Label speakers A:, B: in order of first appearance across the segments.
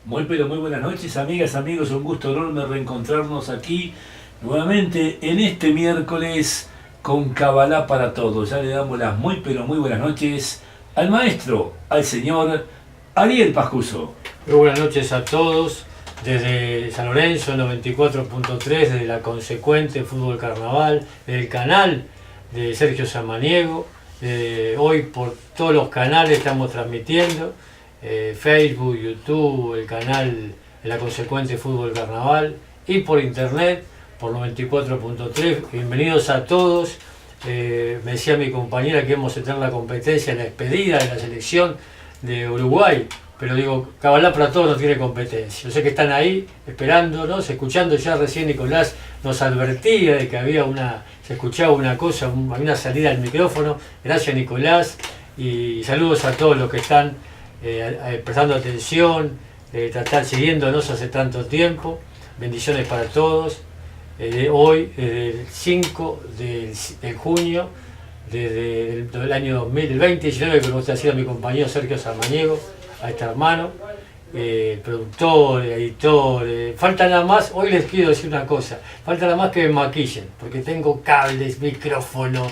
A: Muy pero muy buenas noches, amigas, amigos, un gusto enorme reencontrarnos aquí nuevamente en este miércoles con Kabbalah para todos. Ya le damos las muy pero muy buenas noches al maestro, al señor Ariel Pascuso.
B: Muy buenas noches a todos, desde San Lorenzo 94.3, desde la Consecuente Fútbol Carnaval, del canal de Sergio Samaniego. Hoy por todos los canales estamos transmitiendo, Facebook, YouTube, el canal de la Consecuente Fútbol Carnaval y por internet por 94.3. Bienvenidos a todos. Me decía mi compañera que íbamos a tener la competencia, la despedida de la selección de Uruguay, pero digo, Kabbalah para todos no tiene competencia. Yo sé que están ahí esperándonos, escuchando. Ya recién Nicolás nos advertía de que se escuchaba una cosa, había una salida al micrófono. Gracias, Nicolás, y saludos a todos los que están prestando atención, siguiéndonos hace tanto tiempo. Bendiciones para todos. Hoy, el 5 de junio, desde el año 2019, que me gusta decir a mi compañero Sergio Samaniego, a este hermano, productor, editor. Falta nada más, hoy les quiero decir una cosa, falta nada más que me maquillen, porque tengo cables, micrófonos,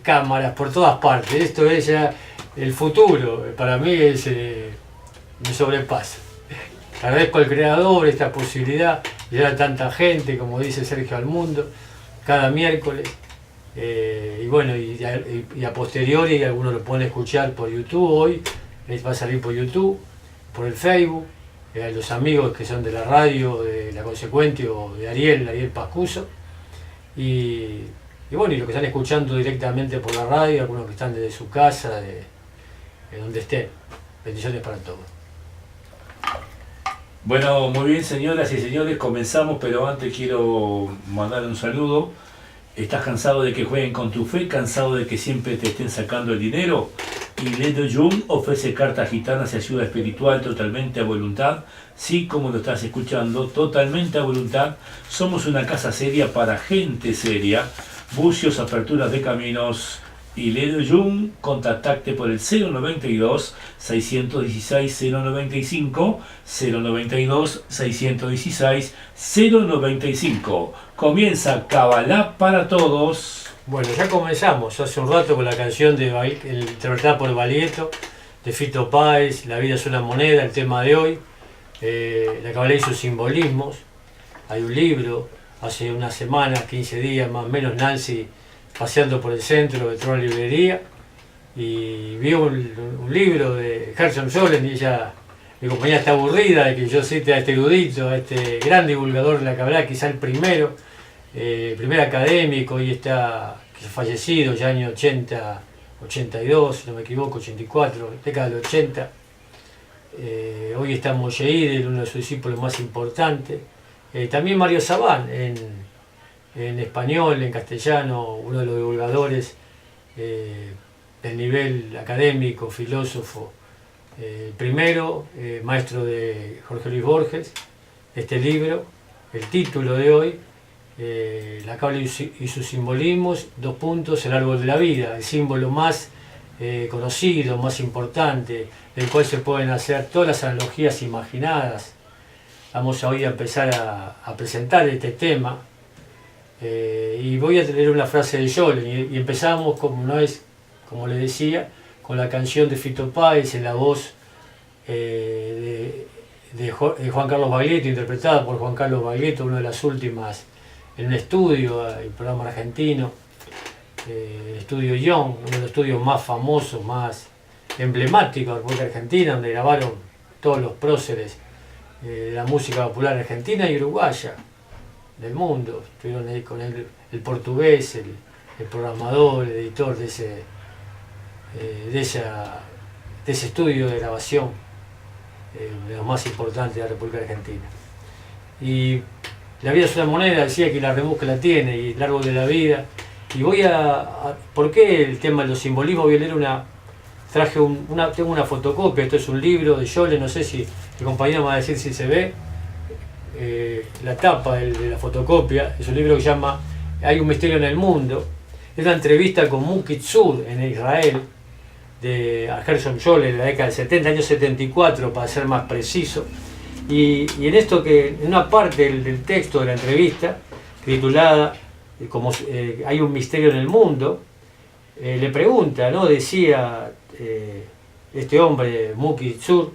B: cámaras por todas partes. Esto es ya el futuro, para mí me sobrepasa. Agradezco al creador esta posibilidad de llegar a tanta gente, como dice Sergio, al mundo, cada miércoles. Y bueno, y a posteriori algunos lo pueden escuchar por YouTube. Hoy va a salir por YouTube, por el Facebook, los amigos que son de la radio, de La Consecuente o de Ariel Pascuso. Y bueno, y los que están escuchando directamente por la radio, algunos que están desde su casa, de donde estén. Bendiciones para todos.
A: Bueno, muy bien, señoras y señores, comenzamos, pero antes quiero mandar un saludo. ¿Estás cansado de que jueguen con tu fe? ¿Cansado de que siempre te estén sacando el dinero? Iledo Jung ofrece cartas gitanas y ayuda espiritual totalmente a voluntad. Sí, como lo estás escuchando, totalmente a voluntad. Somos una casa seria para gente seria. Bucios, aperturas de caminos. Iledo Jung, contactate por el 092 616 095, 092 616 095. Comienza Kabbalah para todos.
B: Bueno, ya comenzamos hace un rato con la canción interpretada por Baglietto, de Fito Páez, La vida es una moneda, el tema de hoy. La Kabbalah y sus simbolismos. Hay un libro, hace una semana, 15 días más o menos, Nancy paseando por el centro, entró a una librería y vio un libro de Gershom Scholem, y mi compañera está aburrida de que yo cite a este erudito, a este gran divulgador de la Kabbalah, quizá el primer académico, y está fallecido ya año 80, 82, si no me equivoco, 84, década del 80. Hoy está Moshe Idel, uno de sus discípulos más importantes. También Mario Sabán, en español, en castellano, uno de los divulgadores del nivel académico, filósofo, primero, maestro de Jorge Luis Borges. Este libro, el título de hoy, La Kabbalah y sus simbolismos, el árbol de la vida, el símbolo más conocido, más importante, del cual se pueden hacer todas las analogías imaginadas. Vamos hoy a empezar a presentar este tema. Y voy a leer una frase de Scholem, y empezamos, como les decía, con la canción de Fito Páez en la voz de Juan Carlos Baglietto, interpretada por Juan Carlos Baglietto, una de las últimas en un estudio, el programa argentino, el estudio Young, uno de los estudios más famosos, más emblemáticos de la República Argentina, donde grabaron todos los próceres de la música popular argentina y uruguaya del mundo. Estuvieron ahí con el portugués, el programador, el editor de ese estudio de grabación, de los más importantes de la República Argentina. Y La vida es una moneda, decía que la rebusca la tiene, y el árbol de la vida. Y ¿por qué el tema de los simbolismos? Voy a leer tengo una fotocopia, esto es un libro de Scholem, no sé si mi compañero me va a decir si se ve. La tapa de la fotocopia es un libro que se llama Hay un misterio en el mundo. Es una entrevista con Muki Tzur en Israel, a Gershom Scholem, en la década del 70, año 74 para ser más preciso. Y en esto que, en una parte del texto de la entrevista, titulada como hay un misterio en el mundo, le pregunta, ¿no? Decía este hombre, Muki Tsur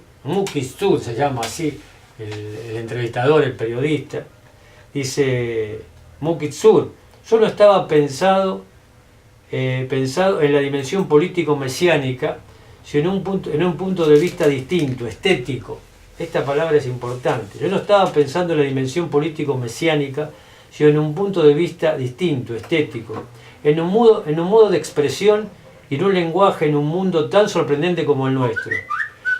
B: se llama así, el entrevistador, el periodista, dice Muki Tsur, yo no estaba pensado en la dimensión político-mesiánica, sino en un punto de vista distinto, estético. Esta palabra es importante. Yo no estaba pensando en la dimensión político-mesiánica, sino en un punto de vista distinto, estético, en un modo de expresión y en un lenguaje en un mundo tan sorprendente como el nuestro.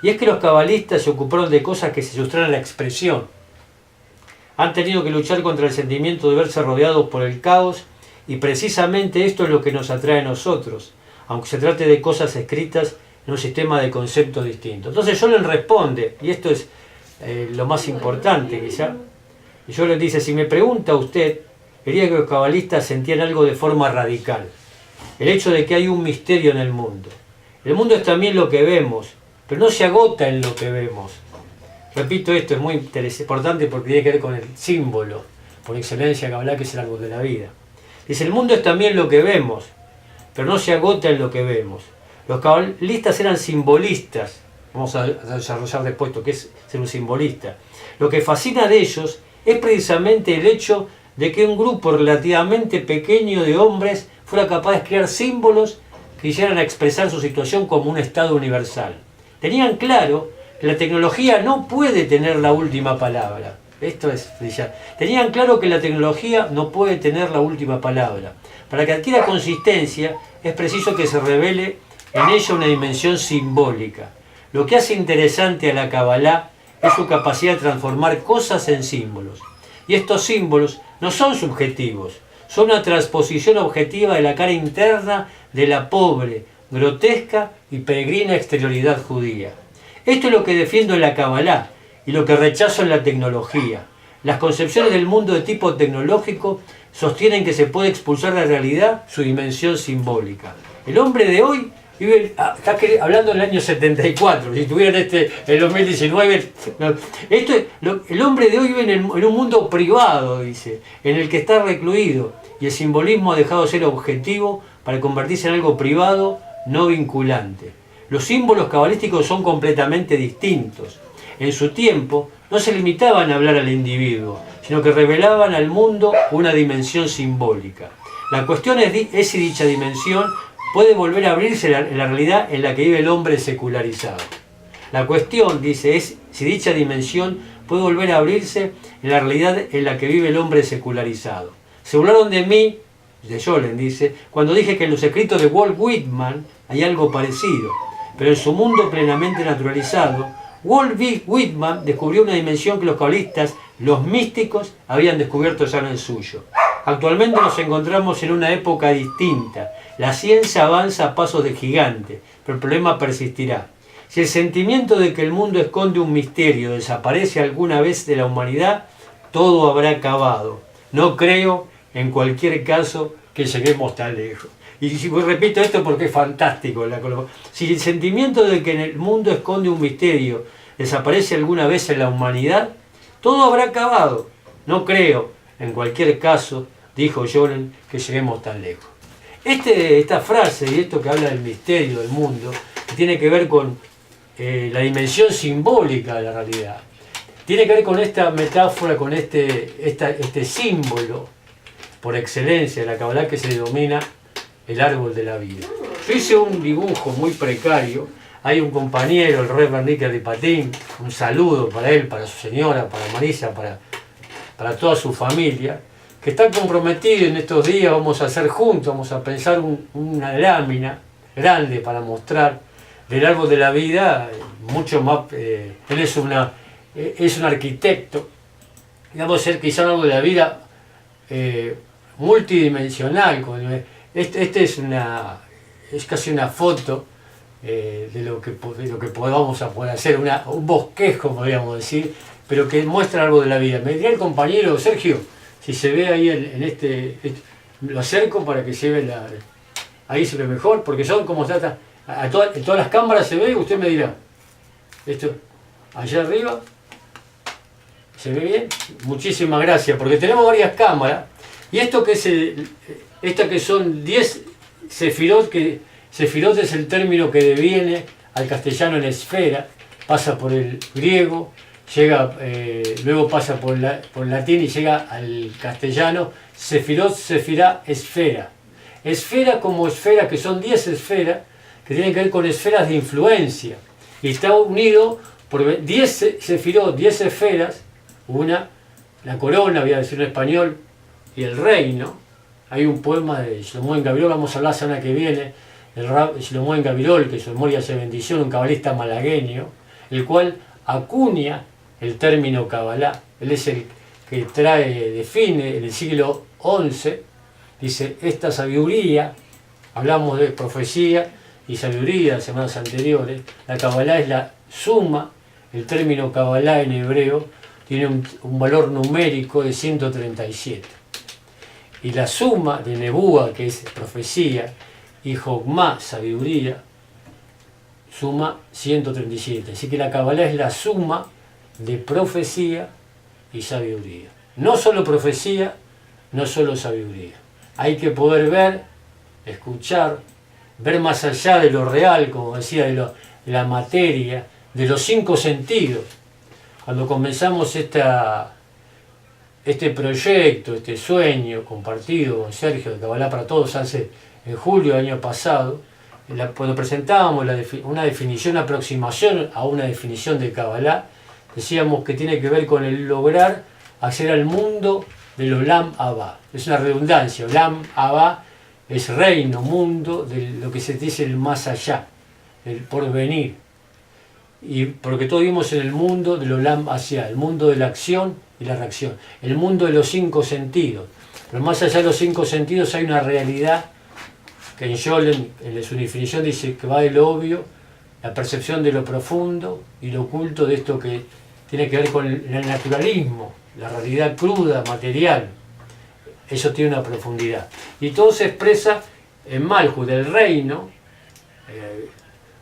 B: Y es que los cabalistas se ocuparon de cosas que se sustraen a la expresión. Han tenido que luchar contra el sentimiento de verse rodeados por el caos, y precisamente esto es lo que nos atrae a nosotros, aunque se trate de cosas escritas en un sistema de conceptos distintos. Entonces Jolen responde, y esto es lo más importante quizá, y Jolen dice, si me pregunta usted, diría que los cabalistas sentían algo de forma radical, el hecho de que hay un misterio en el mundo. El mundo es también lo que vemos, pero no se agota en lo que vemos. Repito, esto es muy importante porque tiene que ver con el símbolo, por excelencia Kabbalah, que es el árbol de la vida. Dice, el mundo es también lo que vemos, pero no se agota en lo que vemos. Los cabalistas eran simbolistas. Vamos a desarrollar después esto, que es ser un simbolista. Lo que fascina de ellos es precisamente el hecho de que un grupo relativamente pequeño de hombres fuera capaz de crear símbolos que quisieran expresar su situación como un estado universal. Tenían claro que la tecnología no puede tener la última palabra. Esto es brillar. Tenían claro que la tecnología no puede tener la última palabra. Para que adquiera consistencia es preciso que se revele en ella una dimensión simbólica. Lo que hace interesante a la Kabbalah es su capacidad de transformar cosas en símbolos. Y estos símbolos no son subjetivos, son una transposición objetiva de la cara interna de la pobre, grotesca y peregrina exterioridad judía. Esto es lo que defiendo en la Kabbalah y lo que rechazo en la tecnología. Las concepciones del mundo de tipo tecnológico sostienen que se puede expulsar de la realidad su dimensión simbólica. El hombre de hoy vive, está hablando del año 74, si estuvieran el 2019, el hombre de hoy vive en un mundo privado, dice, en el que está recluido, y el simbolismo ha dejado de ser objetivo para convertirse en algo privado, no vinculante. Los símbolos cabalísticos son completamente distintos. En su tiempo no se limitaban a hablar al individuo, sino que revelaban al mundo una dimensión simbólica. La cuestión es si dicha dimensión puede volver a abrirse en la realidad en la que vive el hombre secularizado. La cuestión, dice, es si dicha dimensión puede volver a abrirse en la realidad en la que vive el hombre secularizado. Se burlaron de mí, de Jolen, dice, cuando dije que en los escritos de Walt Whitman hay algo parecido, pero en su mundo plenamente naturalizado, Walt Whitman descubrió una dimensión que los cabalistas, los místicos, habían descubierto ya en el suyo. Actualmente nos encontramos en una época distinta. La ciencia avanza a pasos de gigante, pero el problema persistirá. Si el sentimiento de que el mundo esconde un misterio desaparece alguna vez de la humanidad, todo habrá acabado. No creo, en cualquier caso, que lleguemos tan lejos. Y repito esto porque es fantástico. Si el sentimiento de que en el mundo esconde un misterio desaparece alguna vez en la humanidad, todo habrá acabado. No creo, en cualquier caso, dijo Jolen, que lleguemos tan lejos. Esta frase y esto que habla del misterio del mundo, que tiene que ver con la dimensión simbólica de la realidad, tiene que ver con esta metáfora, con este símbolo por excelencia de la Kabbalah que se denomina el árbol de la vida. Yo hice un dibujo muy precario. Hay un compañero, el Reverend Níker de Patín, un saludo para él, para su señora, para Marisa, para toda su familia, que está comprometido en estos días. Vamos a hacer juntos, vamos a pensar una lámina grande para mostrar del árbol de la vida, mucho más. Él es un arquitecto, digamos, ser quizá un árbol de la vida multidimensional. Es casi una foto de lo que vamos a poder hacer, un bosquejo, podríamos decir, pero que muestra algo de la vida. Me diría el compañero Sergio, si se ve ahí lo acerco para que se ve ahí se ve mejor, porque son como trata, en todas las cámaras se ve, usted me dirá, esto, allá arriba, ¿Se ve bien? Muchísimas gracias, porque tenemos varias cámaras. Y esto que son 10 sefirot, que sefirot es el término que deviene al castellano en esfera, pasa por el griego, llega, luego pasa por latín y llega al castellano. Sefirot, sefirá, esfera. Esfera como esfera, que son 10 esferas, que tienen que ver con esferas de influencia. Y está unido por 10 sefirot, 10 esferas, la corona, voy a decirlo en español, y el reino. Hay un poema de Shlomo Ben Gabirol, vamos a hablar la semana que viene, el Rab Shlomo Ben Gabirol, que su memoria se bendición, un cabalista malagueño, el cual acuña el término Kabbalah. Él es el que define en el siglo XI, dice, esta sabiduría, hablamos de profecía y sabiduría de semanas anteriores, la Kabbalah es la suma, el término Kabbalah en hebreo tiene un valor numérico de 137. Y la suma de Nebúa, que es profecía, y Jogma, sabiduría, suma 137. Así que la Kabbalah es la suma de profecía y sabiduría. No solo profecía, no solo sabiduría. Hay que poder ver, escuchar, ver más allá de lo real, como decía, de la materia, de los 5 sentidos. Cuando comenzamos este proyecto, este sueño compartido con Sergio de Kabbalah para Todos en julio del año pasado, cuando presentábamos una definición, una aproximación a una definición de Kabbalah, decíamos que tiene que ver con el lograr acceder al mundo del Olam Abba. Es una redundancia, Olam Abba es reino, mundo, de lo que se dice el más allá, el porvenir. Y porque todos vivimos en el mundo del Olam Hasia, el mundo de la acción y la reacción, el mundo de los 5 sentidos. Pero más allá de los 5 sentidos hay una realidad que en Scholem, en su definición, dice que va de lo obvio, la percepción de lo profundo y lo oculto, de esto que tiene que ver con el naturalismo, la realidad cruda, material. Eso tiene una profundidad. Y todo se expresa en Malhut, del reino,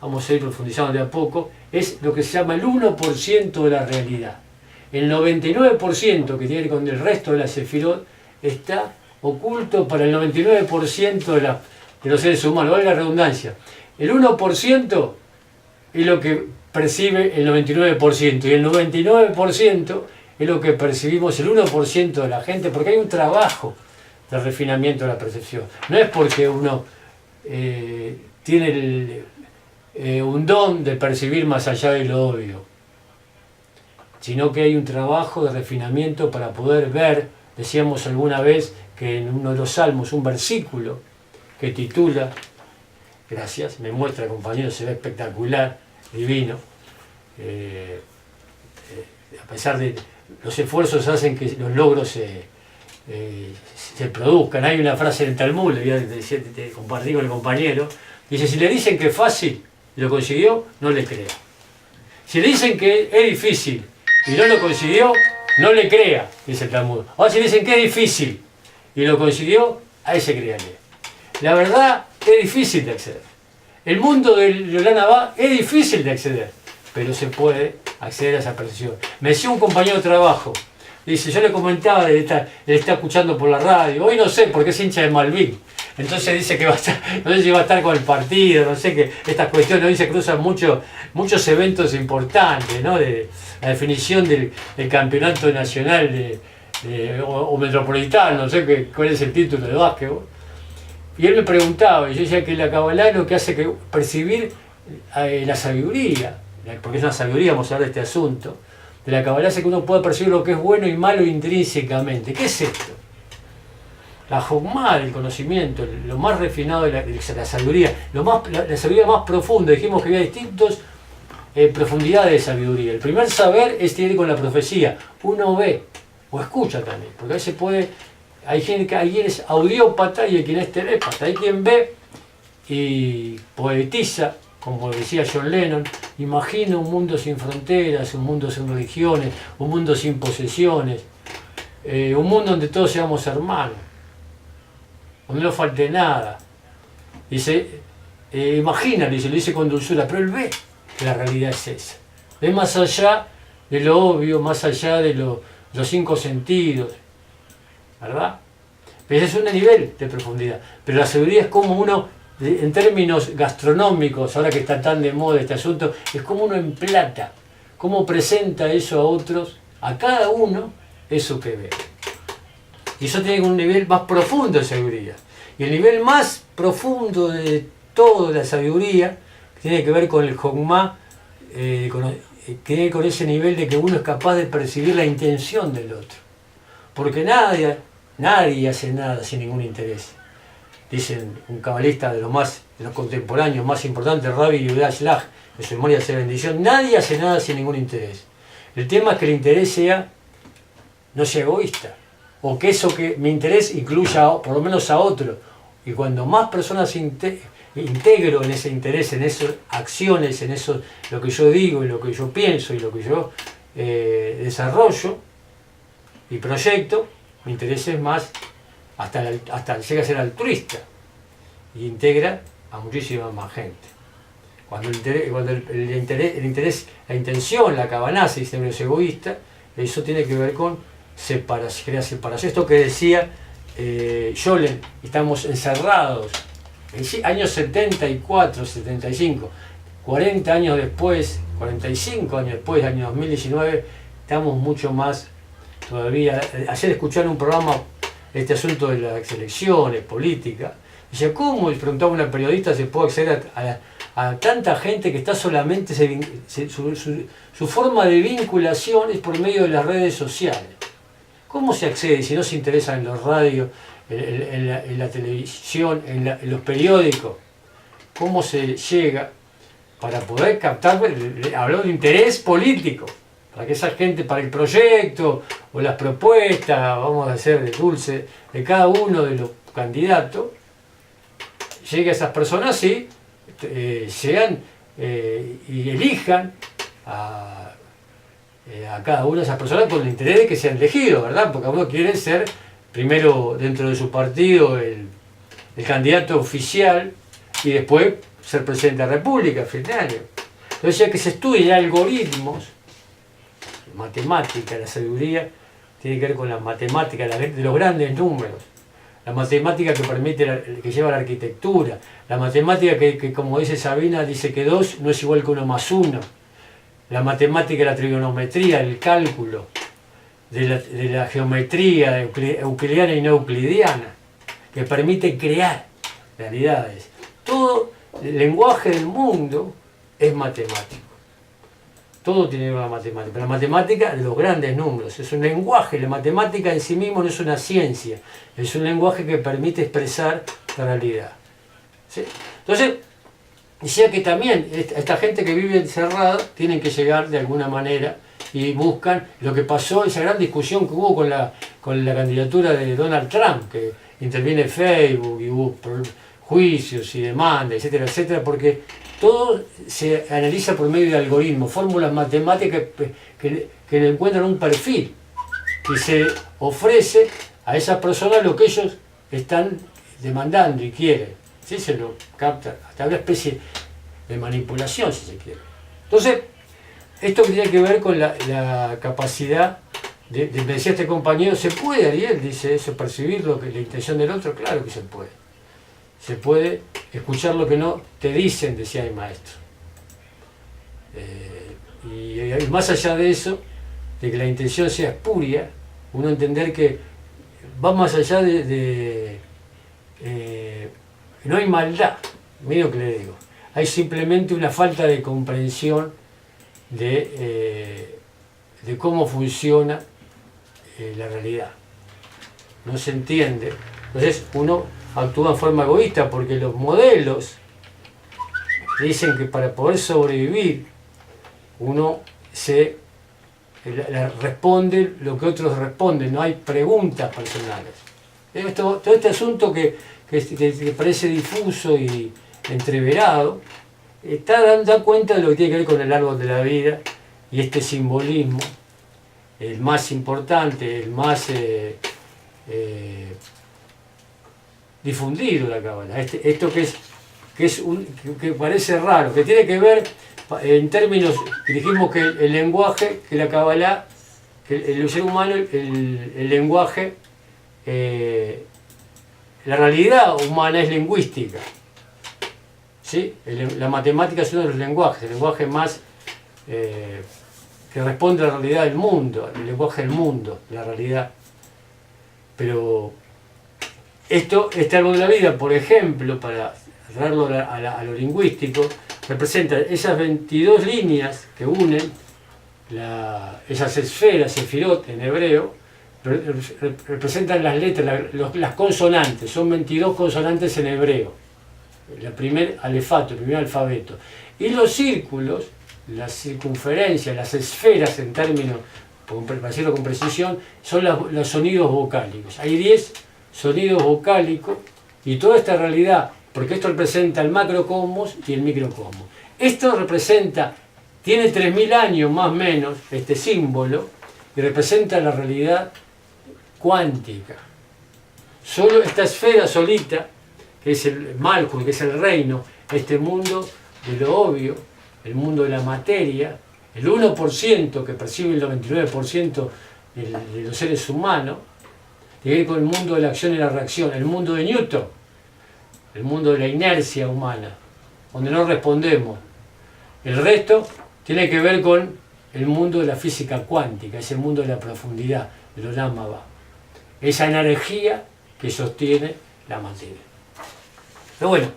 B: vamos a ir profundizando de a poco, es lo que se llama el 1% de la realidad. El 99% que tiene que ver con el resto de la Sefirot está oculto para el 99% de los seres humanos. Vale la redundancia. El 1% es lo que percibe el 99% y el 99% es lo que percibimos el 1% de la gente, porque hay un trabajo de refinamiento de la percepción. No es porque uno tiene un don de percibir más allá de lo obvio, sino que hay un trabajo de refinamiento para poder ver. Decíamos alguna vez que en uno de los salmos, un versículo que titula, gracias, me muestra, compañero, se ve espectacular, divino, a pesar de los esfuerzos hacen que los logros se produzcan. Hay una frase en el Talmud, le voy a compartir con el compañero, dice, si le dicen que es fácil y lo consiguió, no le crea. Si le dicen que es difícil y no lo consiguió, no le crea, dice el Talmud. Ahora si le dicen que es difícil y lo consiguió, a ese créale. La verdad es difícil de acceder. El mundo del Olam Abba es difícil de acceder, pero se puede acceder a esa percepción. Me decía un compañero de trabajo, dice, yo le comentaba, él está escuchando por la radio, hoy no sé, porque es hincha de Malvin. Entonces dice que va a estar, no sé si va a estar con el partido, no sé, que estas cuestiones hoy se cruzan muchos eventos importantes, ¿no? De la definición del campeonato nacional o metropolitano, no sé cuál es el título de básquetbol. Y él me preguntaba, y yo decía que la Kabbalah es lo que hace que percibir la sabiduría, porque es una sabiduría, vamos a hablar de este asunto, de la Kabbalah hace que uno pueda percibir lo que es bueno y malo intrínsecamente. ¿Qué es esto? La Jogma del conocimiento, lo más refinado de la sabiduría, la sabiduría más profunda. Dijimos que había distintas profundidades de sabiduría. El primer saber tiene que ver con la profecía. Uno ve o escucha también, porque a veces hay quien es audiópata y hay quien es telépata. Hay quien ve y poetiza, como decía John Lennon, imagina un mundo sin fronteras, un mundo sin religiones, un mundo sin posesiones, un mundo donde todos seamos hermanos, donde no falte nada. Dice, imagina, lo dice con dulzura, pero él ve que la realidad es esa. Ve más allá de lo obvio, más allá de los cinco sentidos, ¿verdad? Pero ese es un nivel de profundidad. Pero la sabiduría es como uno, en términos gastronómicos, ahora que está tan de moda este asunto, es como uno emplata, cómo presenta eso a otros, a cada uno eso que ve. Y eso tiene un nivel más profundo de sabiduría. Y el nivel más profundo de toda la sabiduría tiene que ver con el Jogma, que con ese nivel de que uno es capaz de percibir la intención del otro. Porque nadie hace nada sin ningún interés. Dicen un cabalista de los contemporáneos más importantes, Rabbi Yehuda Shlach, en su memoria sea bendición, nadie hace nada sin ningún interés. El tema es que el interés no sea egoísta, o que eso que mi interés incluya por lo menos a otro. Y cuando más personas integro en ese interés, en esas acciones, en eso, lo que yo digo y lo que yo pienso y lo que yo desarrollo y proyecto, mi interés es más, hasta llega a ser altruista y integra a muchísima más gente. Cuando el interés, la intención, la cabana, se dice menos egoísta, eso tiene que ver con crear separación. Esto que decía Scholem, estamos encerrados, en años 74, 75, 40 años después, 45 años después, año 2019, estamos mucho más todavía. Ayer escuché en un programa este asunto de las elecciones, política, dice, ¿cómo? Le preguntaba a una periodista, se puede acceder a tanta gente que está solamente, su forma de vinculación es por medio de las redes sociales. ¿Cómo se accede si no se interesa en los radios, en la televisión, en los periódicos? ¿Cómo se llega para poder captar, hablar de interés político? Para que esa gente, para el proyecto o las propuestas, vamos a hacer de dulce, de cada uno de los candidatos, llegue a esas personas y sean y elijan a cada una de esas personas con el interés de que sean elegidos, ¿verdad? Porque uno quiere ser primero dentro de su partido el candidato oficial y después ser presidente de la República a fin de año. Entonces, ya que se estudia algoritmos, matemática, la sabiduría tiene que ver con la matemática de los grandes números, la matemática que permite, que lleva la arquitectura, la matemática que como dice Sabina, dice que 2 no es igual que 1 más 1, la matemática de la trigonometría, el cálculo, de la geometría euclidiana y no euclidiana, que permite crear realidades. Todo el lenguaje del mundo es matemático. Todo tiene que ver con la matemática. La matemática de los grandes números. Es un lenguaje. La matemática en sí mismo no es una ciencia. Es un lenguaje que permite expresar la realidad. ¿Sí? Entonces, decía que también esta gente que vive encerrada tienen que llegar de alguna manera y buscan lo que pasó, esa gran discusión que hubo con la candidatura de Donald Trump, que interviene Facebook y hubo juicios y demandas, etcétera, etcétera, porque todo se analiza por medio de algoritmos, fórmulas matemáticas que le encuentran un perfil y se ofrece a esas personas lo que ellos están demandando y quieren. ¿Sí? Se lo capta, hasta una especie de manipulación, si se quiere. Entonces, esto tiene que ver con la capacidad me decía este compañero, ¿se puede, Ariel? Dice eso, percibir la intención del otro. Claro que se puede. Se puede escuchar lo que no te dicen, decía el maestro. Y más allá de eso, de que la intención sea espuria, uno entender que va más allá no hay maldad, mira lo que le digo, hay simplemente una falta de comprensión de cómo funciona la realidad. No se entiende. Entonces uno actúa en forma egoísta porque los modelos dicen que para poder sobrevivir uno responde lo que otros responden, no hay preguntas personales. Todo este asunto que parece difuso y entreverado, da cuenta de lo que tiene que ver con el árbol de la vida y este simbolismo, el más importante, el más difundido de la Cábala. Esto que es que parece raro, que tiene que ver en términos, dijimos que el lenguaje, que la Kabbalah, que el ser humano, el lenguaje, la realidad humana es lingüística. ¿Sí? La matemática es uno de los lenguajes, el lenguaje más que responde a la realidad del mundo, el lenguaje del mundo, la realidad. Pero este árbol de la vida, por ejemplo, para traerlo a lo lingüístico, representa esas 22 líneas que unen esas esferas, sefirot en hebreo, representan las letras, las consonantes, son 22 consonantes en hebreo, el primer alfabeto. Y los círculos, las circunferencias, las esferas en términos, para decirlo con precisión, son los sonidos vocálicos. Hay 10 sonidos vocálicos y toda esta realidad, porque esto representa el macrocosmos y el microcosmos. Esto representa, tiene 3000 años más o menos, este símbolo, y representa la realidad cuántica. Solo esta esfera solita, que es el Malkuth, que es el reino, este mundo de lo obvio, el mundo de la materia, el 1% que percibe el 99% de los seres humanos, tiene que ver con el mundo de la acción y la reacción, el mundo de Newton, el mundo de la inercia humana, donde no respondemos. El resto tiene que ver con el mundo de la física cuántica, ese mundo de la profundidad, de lo Lamaba, esa energía que sostiene la materia. Pero bueno,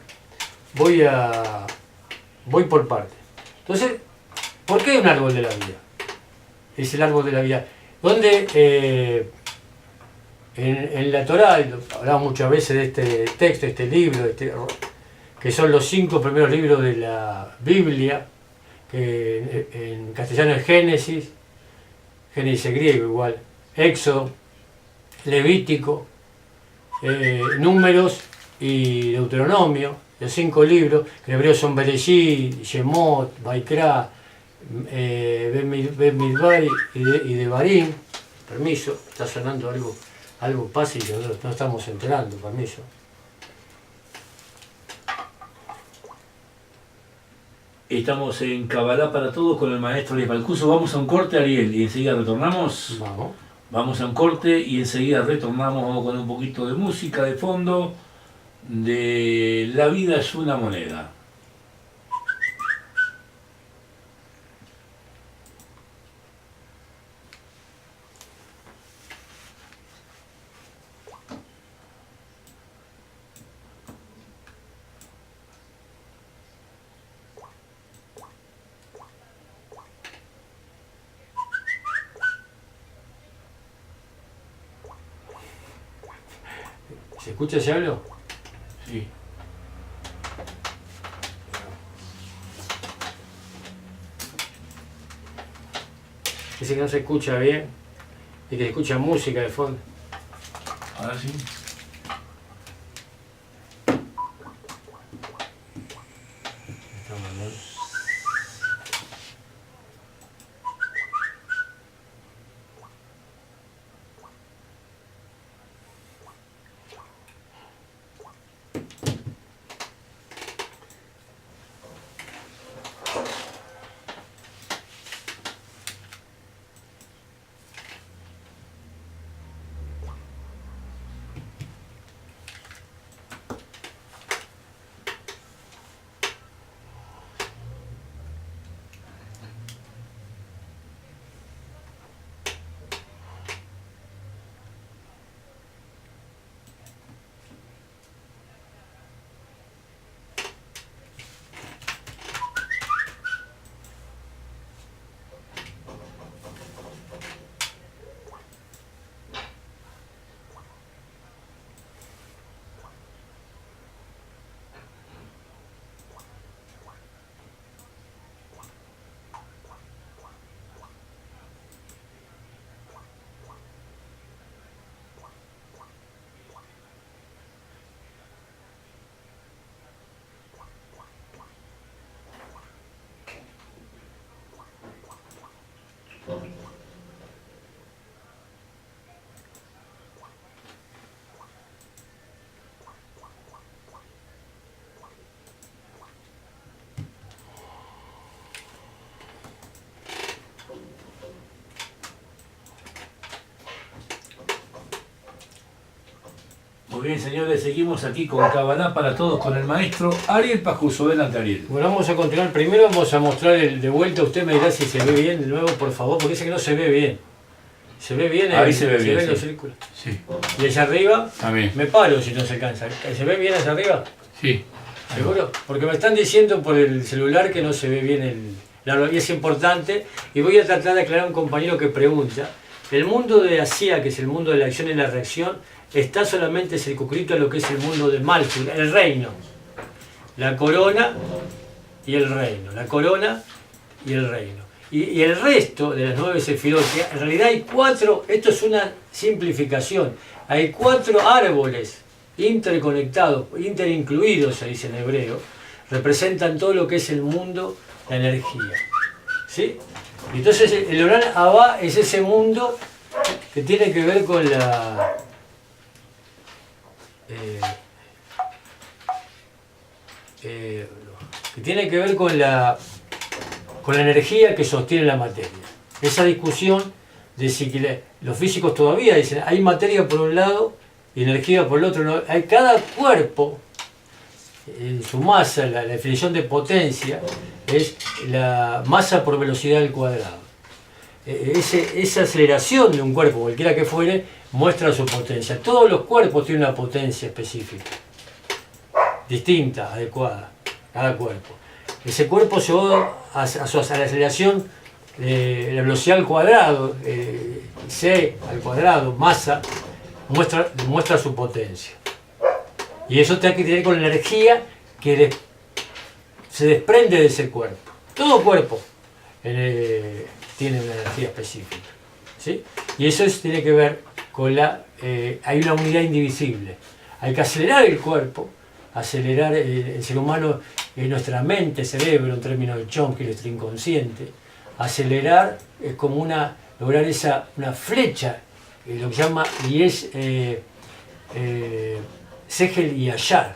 B: voy por partes. Entonces, ¿por qué un árbol de la vida? Es el árbol de la vida. Donde en la Torá, hablamos muchas veces de este texto, este libro, que son los 5 primeros libros de la Biblia, que en castellano es Génesis es griego igual, Éxodo, Levítico, Números y Deuteronomio, los 5 libros, que en hebreo son Bereshit, Shemot, Vaikra, Ben-Midbar y Devarim. Permiso, está sonando algo pasa y no estamos enterando, permiso.
A: Estamos en Kabbalah para Todos con el maestro Ariel Palcuso. Vamos a un corte, Ariel, y enseguida retornamos.
B: Vamos.
A: Vamos a un corte y enseguida retornamos. Vamos con un poquito de música de fondo de La vida es una moneda.
B: ¿Se escucha ese hablo?
A: Sí.
B: Dice que no se escucha bien y que se escucha música de fondo.
A: Ahora sí. Muy bien, señores, seguimos aquí con Kabbalah para todos con el maestro Ariel Pajuso. Adelante, Ariel.
B: Bueno, vamos a continuar. Primero vamos a mostrar de vuelta. Usted me dirá si se ve bien de nuevo, por favor, porque dice que no se ve bien. ¿Se ve bien?
A: Ahí se ve bien,
B: ven
A: sí.
B: los círculos.
A: Sí.
B: ¿Y allá arriba?
A: También.
B: Me paro si no se alcanza. ¿Se ve bien allá arriba?
A: Sí.
B: ¿Seguro? Porque me están diciendo por el celular que no se ve bien y es importante. Y voy a tratar de aclarar a un compañero que pregunta. El mundo de Asia, que es el mundo de la acción y la reacción, está solamente circunscrito a lo que es el mundo de Malkuth, el reino. La corona y el reino. La corona y el reino. Y el resto de las 9 sefirot, en realidad hay 4, esto es una simplificación, hay 4 árboles interconectados, interincluidos, se dice en hebreo, representan todo lo que es el mundo, la energía. ¿Sí? Entonces el Oran Abba es ese mundo que tiene que ver con la... que tiene que ver con la energía que sostiene la materia. Esa discusión de si que los físicos todavía dicen hay materia por un lado y energía por el otro. No, hay cada cuerpo, en su masa, la definición de potencia es la masa por velocidad al cuadrado. Esa aceleración de un cuerpo, cualquiera que fuere, muestra su potencia. Todos los cuerpos tienen una potencia específica, distinta, adecuada, cada cuerpo. Ese cuerpo se va a la aceleración de la velocidad al cuadrado, c al cuadrado, masa, muestra su potencia. Y eso tiene que ver con la energía que se desprende de ese cuerpo. Todo cuerpo tiene una energía específica. ¿Sí? Y eso tiene que ver con hay una unidad indivisible. Hay que acelerar el cuerpo, acelerar el ser humano, nuestra mente, cerebro, en términos de Chomsky, nuestro inconsciente. Acelerar es como lograr una flecha, lo que llama Segel y Ayar.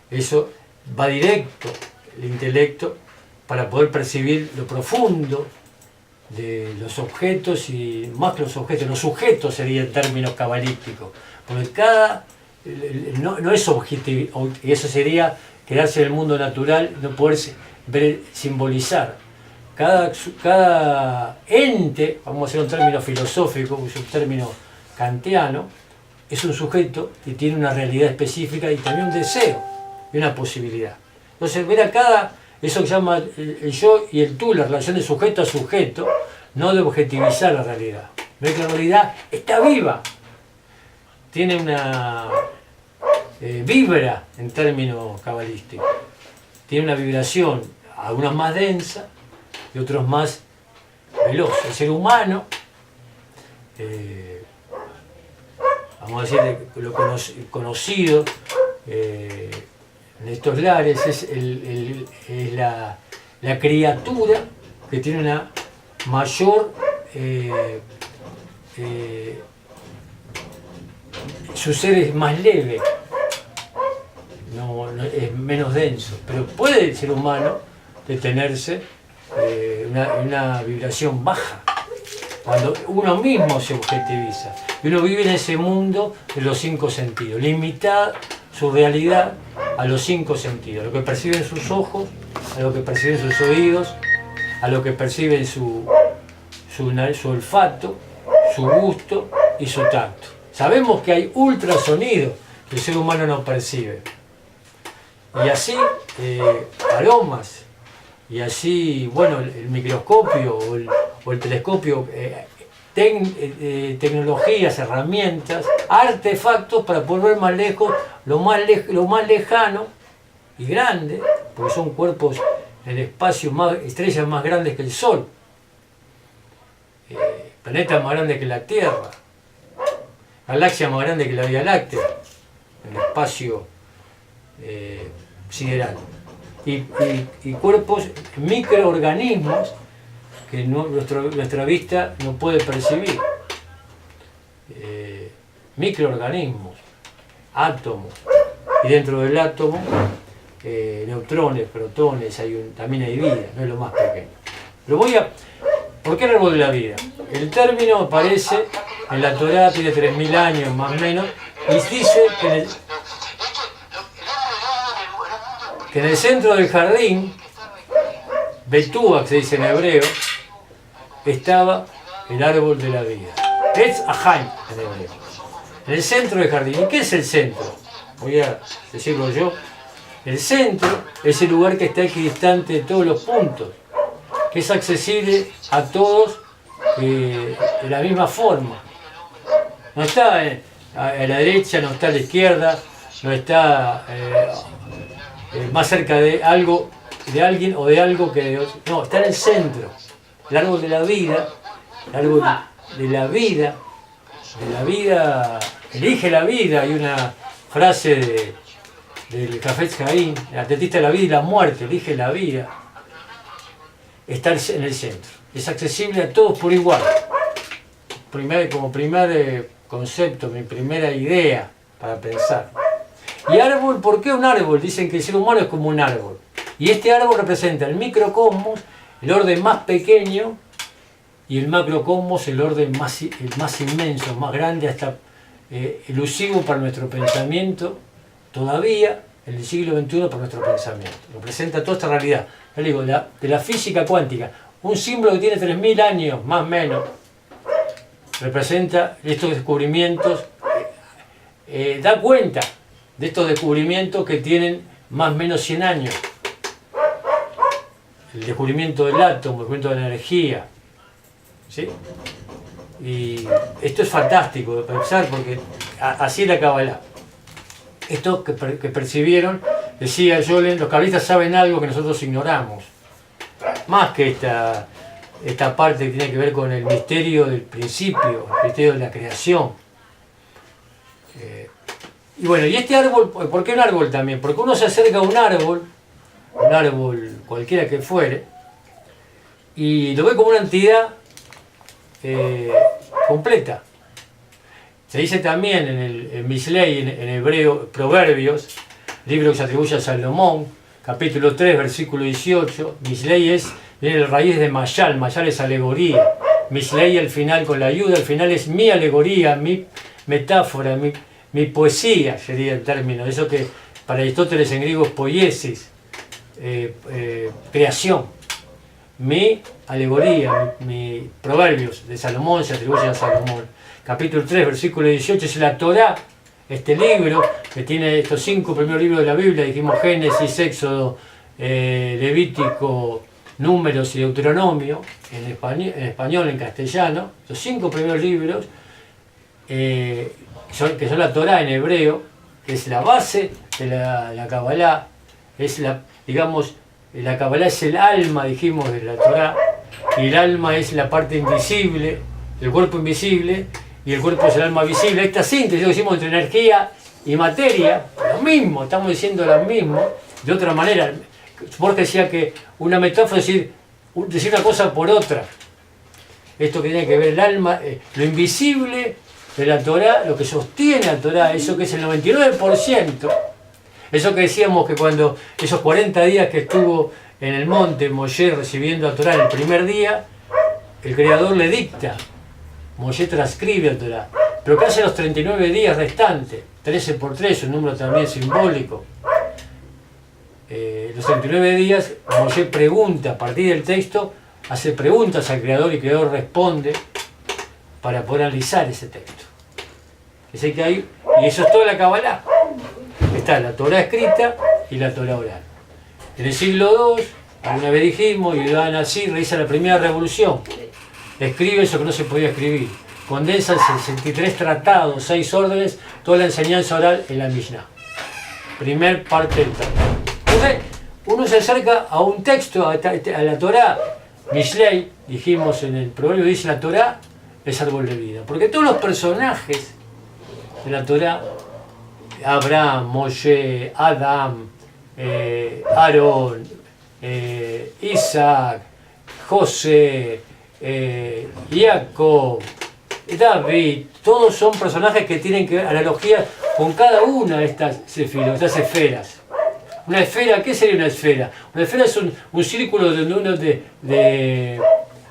B: Eso va directo, el intelecto, para poder percibir lo profundo de los objetos y más que los objetos, los sujetos sería en términos cabalísticos. Porque no es objetivo, y eso sería quedarse en el mundo natural, no poder simbolizar. Cada ente, vamos a hacer un término filosófico, es un término kantiano, es un sujeto que tiene una realidad específica y también un deseo y una posibilidad. Entonces, ver eso que se llama el yo y el tú, la relación de sujeto a sujeto, no de objetivizar la realidad. Ver que la realidad está viva, tiene una... vibra en términos cabalísticos, tiene una vibración, algunas más densa y otros más veloz. El ser humano, vamos a decir, lo conocido en estos lares es la criatura que tiene una mayor su ser es más leve, no es menos denso, pero puede el ser humano detenerse una vibración baja cuando uno mismo se objetiviza y uno vive en ese mundo de los 5 sentidos, limita su realidad a los 5 sentidos, a lo que perciben sus ojos, a lo que perciben sus oídos, a lo que perciben su olfato, su gusto y su tacto. Sabemos que hay ultrasonidos que el ser humano no percibe. Y así, aromas, y así, bueno, el microscopio o el telescopio, tecnologías, herramientas, artefactos para poder ver más lejos, lo más lejano y grande, porque son cuerpos en el espacio, estrellas más grandes que el Sol, planetas más grandes que la Tierra, galaxia más grande que la Vía Láctea, en el espacio sideral. Y cuerpos, microorganismos que nuestra vista no puede percibir. Microorganismos, átomos, y dentro del átomo, neutrones, protones, también hay vida, no es lo más pequeño. Pero ¿por qué el árbol de la vida? El término aparece en la Torá, tiene 3000 años más o menos, Y dice que en el centro del jardín, Betuach se dice en hebreo, estaba el árbol de la vida. Etz Haim en hebreo. En el centro del jardín. ¿Y qué es el centro? Voy a decirlo yo. El centro es el lugar que está equidistante de todos los puntos, que es accesible a todos de la misma forma. No está a la derecha, no está a la izquierda, no está más cerca de algo, de alguien o de algo que de otro. No, está en el centro. El árbol de la vida, el árbol de la vida, elige la vida. Hay una frase del Jafetz Haim, el atletista de la vida y la muerte, elige la vida. Está en el centro. Es accesible a todos por igual. Como primer concepto, mi primera idea para pensar. Y árbol, ¿por qué un árbol? Dicen que el ser humano es como un árbol. Y este árbol representa el microcosmos, el orden más pequeño, y el macrocosmos, el orden más inmenso, más grande, hasta elusivo para nuestro pensamiento, todavía en el siglo XXI para nuestro pensamiento. Representa toda esta realidad. Ya digo, de la física cuántica. Un símbolo que tiene 3.000 años, más o menos, representa estos descubrimientos, da cuenta de estos descubrimientos que tienen más o menos 100 años. El descubrimiento del átomo, el descubrimiento de la energía. ¿Sí? Y esto es fantástico de pensar porque así es la Kabbalah. Esto que percibieron, decía Jolen, los cabalistas saben algo que nosotros ignoramos. Más que esta parte que tiene que ver con el misterio del principio, el misterio de la creación. Y bueno, y este árbol, ¿por qué un árbol también? Porque uno se acerca a un árbol cualquiera que fuere, y lo ve como una entidad completa. Se dice también en el Mislei, en hebreo, Proverbios, libro que se atribuye a Salomón, capítulo 3, versículo 18, Mislei viene de la raíz de Mayal, Mayal es alegoría, Mislei al final con la ayuda, al final es mi alegoría, mi metáfora, mi poesía sería el término, eso que para Aristóteles en griego es poiesis, creación. Mi alegoría, mi Proverbios de Salomón se atribuye a Salomón. Capítulo 3, versículo 18 es la Torá, este libro que tiene estos 5 primeros libros de la Biblia, dijimos Génesis, Éxodo, Levítico, Números y Deuteronomio, en español, en castellano, los 5 primeros libros que son la Torá en hebreo, que es la base de la Kabbalah, es la Kabbalah es el alma, dijimos, de la Torá, y el alma es la parte invisible, el cuerpo invisible, y el cuerpo es el alma visible. Esta síntesis que decimos entre energía y materia, lo mismo, estamos diciendo lo mismo, de otra manera. Borges decía que una metáfora es decir una cosa por otra. Esto que tiene que ver el alma, lo invisible de la Torá, lo que sostiene la Torá, eso que es el 99%, eso que decíamos que cuando esos 40 días que estuvo en el monte Moshe recibiendo la Torá el primer día, el Creador le dicta, Moshe transcribe la Torá, pero que hace los 39 días restantes, 13 por 3, un número también simbólico, los 39 días Moshe pregunta, a partir del texto, hace preguntas al Creador y el Creador responde para poder analizar ese texto. Ese que hay, y eso es toda la Kabbalah. Está la Torá escrita y la Torá oral. En el siglo II, alguna vez dijimos, Yehuda Hanassi realiza la primera revolución. Escribe eso que no se podía escribir. Condensa en 63 tratados, 6 órdenes, toda la enseñanza oral en la Mishnah. Primer parte del tratado. Entonces, uno se acerca a un texto, a la Torá, Mishlei, dijimos en el proverbio, dice la Torá es árbol de vida. Porque todos los personajes de la Torá, Abraham, Moshe, Adam, Aarón, Isaac, José, Jacob, David, todos son personajes que tienen que ver analogías con cada una de estas esferas. Una esfera, ¿qué sería una esfera? Una esfera es un círculo donde uno de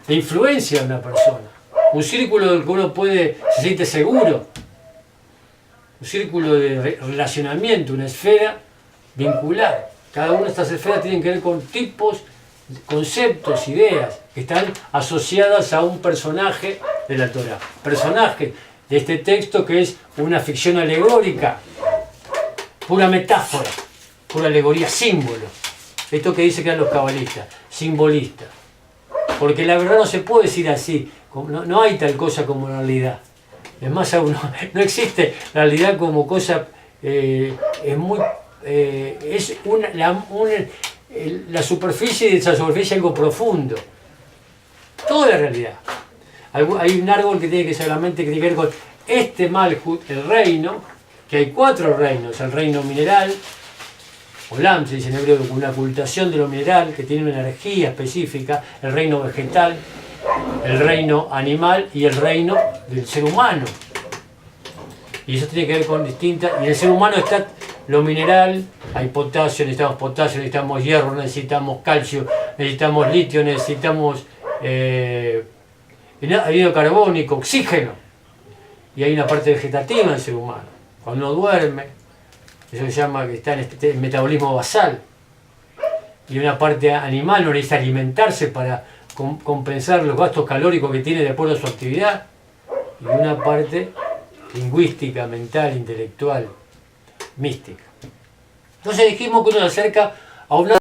B: influencia a una persona. Un círculo donde uno se siente seguro. un círculo de relacionamiento, una esfera vincular. Cada una de estas esferas tiene que ver con tipos, conceptos, ideas que están asociadas a un personaje de la Torá. Personaje de este texto que es una ficción alegórica, pura metáfora, pura alegoría, símbolo. Esto que dice que eran los cabalistas, simbolistas. Porque la verdad no se puede decir así, no hay tal cosa como realidad. Es más aún, no existe realidad como cosa, la superficie de esa superficie es algo profundo. Toda la realidad. Hay un árbol que tiene que solamente que tiene que ver con este Malhut, el reino, que hay 4 reinos: el reino mineral, Olam se dice en hebreo, una ocultación de lo mineral que tiene una energía específica, el reino vegetal, el reino animal y el reino del ser humano. Y eso tiene que ver con distintas. Y en el ser humano está lo mineral, hay potasio, necesitamos hierro, necesitamos calcio, necesitamos litio, necesitamos anhídrido carbónico, oxígeno. Y hay una parte vegetativa en el ser humano. Cuando uno duerme, eso se llama que está en este metabolismo basal. Y una parte animal no necesita alimentarse para compensar los gastos calóricos que tiene de acuerdo a su actividad. Y una parte lingüística, mental, intelectual, mística. Entonces dijimos que uno se acerca a una